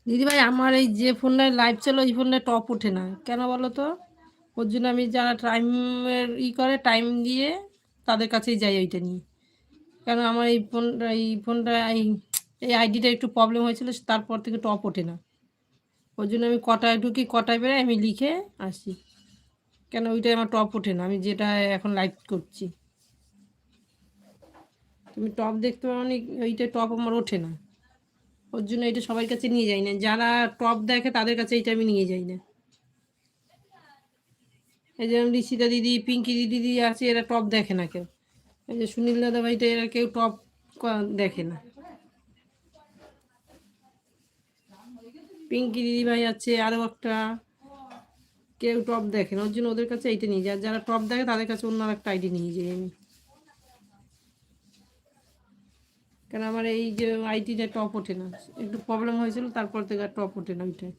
দিদিভাই আমার এই যে ফোনটায় লাইভ চলে ওই ফোনটায় টপ ওঠে না কেন বলো তো? ওর জন্য আমি যারা টাইমের করে টাইম দিয়ে তাদের কাছেই যাই ওইটা নিয়ে। কেন আমার এই ফোনটা এই আইডিটা একটু প্রবলেম হয়েছিল, তারপর থেকে টপ ওঠে না। ওর জন্য আমি কটায় ঢুকি কটায় বেরোয় আমি লিখে আসি। কেন ওইটাই আমার টপ ওঠে না, আমি যেটা এখন লাইভ করছি। তুমি টপ দেখতে পারো নি, ওইটা টপ আমার ওঠে না। ওর জন্য এটা সবার কাছে নিয়ে যাই না, যারা টপ দেখে তাদের কাছে এইটা আমি নিয়ে যাই না। এই যেমন ঋষিতা দিদি, পিঙ্কি দিদি আছে, এরা টপ দেখে না কেউ। এই যে সুনীল দাদা ভাইটা, এরা কেউ টপ দেখে না। পিঙ্কি দিদি ভাই আছে আরও একটা, কেউ টপ দেখে না। ওর জন্য ওদের কাছে এইটা নিয়ে যায়, যারা টপ দেখে তাদের কাছে অন্য একটা আইডি নিয়ে যাই আমি। কেন আমার এই যে আইডিটা টপ ওঠে না, একটু প্রবলেম হয়েছিল, তারপর থেকে আর টপ ওঠে না ওইটাই।